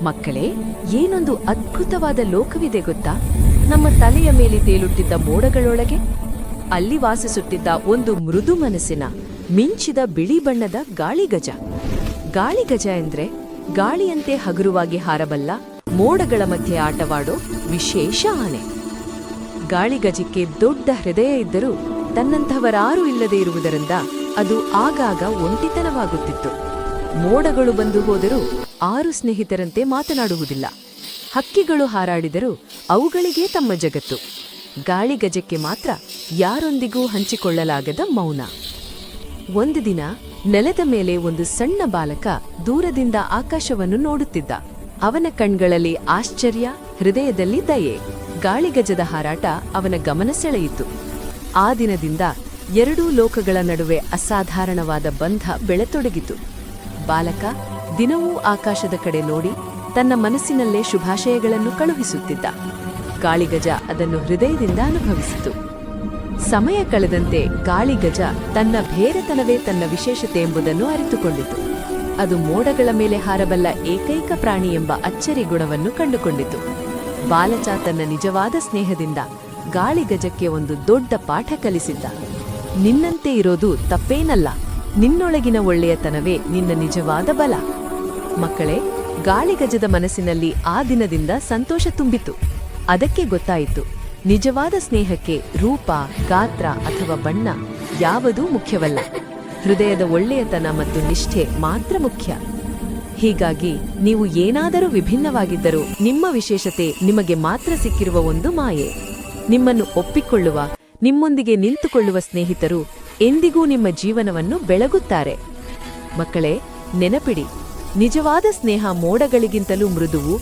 ಮಕ್ಕಳೇ, ಏನೊಂದು ಅದ್ಭುತವಾದ ಲೋಕವಿದೆ ಗೊತ್ತಾ? ನಮ್ಮ ತಲೆಯ ಮೇಲೆ ತೇಲುತ್ತಿದ್ದ ಮೋಡಗಳೊಳಗೆ ಅಲ್ಲಿ ವಾಸಿಸುತ್ತಿದ್ದ ಒಂದು ಮೃದು ಮನಸ್ಸಿನ ಮಿಂಚಿದ ಬಿಳಿ ಬಣ್ಣದ ಗಾಳಿಗಜ. ಗಾಳಿಗಜ ಎಂದ್ರೆ ಗಾಳಿಯಂತೆ ಹಗುರವಾಗಿ ಹಾರಬಲ್ಲ, ಮೋಡಗಳ ಮಧ್ಯೆ ಆಟವಾಡೋ ವಿಶೇಷ ಆನೆ. ಗಾಳಿಗಜಕ್ಕೆ ದೊಡ್ಡ ಹೃದಯ ಇದ್ದರೂ ತನ್ನಂಥವರಾರೂ ಇಲ್ಲದೆ ಇರುವುದರಿಂದ ಅದು ಆಗಾಗ ಒಂಟಿತನವಾಗುತ್ತಿತ್ತು. ಮೋಡಗಳು ಬಂದು ಹೋದರೂ 6 ಸ್ನೇಹಿತರಂತೆ ಮಾತನಾಡುವುದಿಲ್ಲ. ಹಕ್ಕಿಗಳು ಹಾರಾಡಿದರೂ ಅವುಗಳಿಗೇ ತಮ್ಮ ಜಗತ್ತು. ಗಾಳಿಗಜಕ್ಕೆ ಮಾತ್ರ ಯಾರೊಂದಿಗೂ ಹಂಚಿಕೊಳ್ಳಲಾಗದ ಮೌನ. ಒಂದು ದಿನ ನೆಲದ ಮೇಲೆ ಒಂದು ಸಣ್ಣ ಬಾಲಕ ದೂರದಿಂದ ಆಕಾಶವನ್ನು ನೋಡುತ್ತಿದ್ದ. ಅವನ ಕಣ್ಗಳಲ್ಲಿ ಆಶ್ಚರ್ಯ, ಹೃದಯದಲ್ಲಿ ದಯೆ. ಗಾಳಿಗಜದ ಹಾರಾಟ ಅವನ ಗಮನ ಸೆಳೆಯಿತು. ಆ ದಿನದಿಂದ ಎರಡೂ ಲೋಕಗಳ ನಡುವೆ ಅಸಾಧಾರಣವಾದ ಬಂಧ ಬೆಳೆತೊಡಗಿತು. ಬಾಲಕ ದಿನವೂ ಆಕಾಶದ ಕಡೆ ನೋಡಿ ತನ್ನ ಮನಸ್ಸಿನಲ್ಲೇ ಶುಭಾಶಯಗಳನ್ನು ಕಳುಹಿಸುತ್ತಿದ್ದ. ಗಾಳಿಗಜ ಅದನ್ನು ಹೃದಯದಿಂದ ಅನುಭವಿಸಿತು. ಸಮಯ ಕಳೆದಂತೆ ಗಾಳಿಗಜ ತನ್ನ ಭೇರೆತನವೇ ತನ್ನ ವಿಶೇಷತೆ ಎಂಬುದನ್ನು ಅರಿತುಕೊಂಡಿತು. ಅದು ಮೋಡಗಳ ಮೇಲೆ ಹಾರಬಲ್ಲ ಏಕೈಕ ಪ್ರಾಣಿ ಎಂಬ ಅಚ್ಚರಿ ಗುಣವನ್ನು ಕಂಡುಕೊಂಡಿತು. ಬಾಲಕ ತನ್ನ ನಿಜವಾದ ಸ್ನೇಹದಿಂದ ಗಾಳಿಗಜಕ್ಕೆ ಒಂದು ದೊಡ್ಡ ಪಾಠ ಕಲಿಸಿದ್ದ. ನಿನ್ನಂತೆ ಇರೋದು ತಪ್ಪೇನಲ್ಲ, ನಿನ್ನೊಳಗಿನ ಒಳ್ಳೆಯತನವೇ ನಿನ್ನ ನಿಜವಾದ ಬಲ. ಮಕ್ಕಳೇ, ಗಾಳಿಗಜದ ಮನಸ್ಸಿನಲ್ಲಿ ಆ ದಿನದಿಂದ ಸಂತೋಷ ತುಂಬಿತು. ಅದಕ್ಕೆ ಗೊತ್ತಾಯಿತು, ನಿಜವಾದ ಸ್ನೇಹಕ್ಕೆ ರೂಪ, ಗಾತ್ರ ಅಥವಾ ಬಣ್ಣ ಯಾವುದೂ ಮುಖ್ಯವಲ್ಲ. ಹೃದಯದ ಒಳ್ಳೆಯತನ ಮತ್ತು ನಿಷ್ಠೆ ಮಾತ್ರ ಮುಖ್ಯ. ಹೀಗಾಗಿ ನೀವು ಏನಾದರೂ ವಿಭಿನ್ನವಾಗಿದ್ದರೂ ನಿಮ್ಮ ವಿಶೇಷತೆ ನಿಮಗೆ ಮಾತ್ರ ಸಿಕ್ಕಿರುವ ಒಂದು ಮಾಯೆ. ನಿಮ್ಮನ್ನು ಒಪ್ಪಿಕೊಳ್ಳುವ, ನಿಮ್ಮೊಂದಿಗೆ ನಿಂತುಕೊಳ್ಳುವ ಸ್ನೇಹಿತರು ಎಂದಿಗೂ ನಿಮ್ಮ ಜೀವನವನ್ನು ಬೆಳಗುತ್ತಾರೆ. ಮಕ್ಕಳೇ, ನೆನಪಿಡಿ, ನಿಜವಾದ ಸ್ನೇಹ ಮೋಡಗಳಿಗಿಂತಲೂ ಮೃದುವು,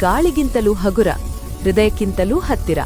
ಗಾಳಿಗಿಂತಲೂ ಹಗುರ, ಹೃದಯಕ್ಕಿಂತಲೂ ಹತ್ತಿರ.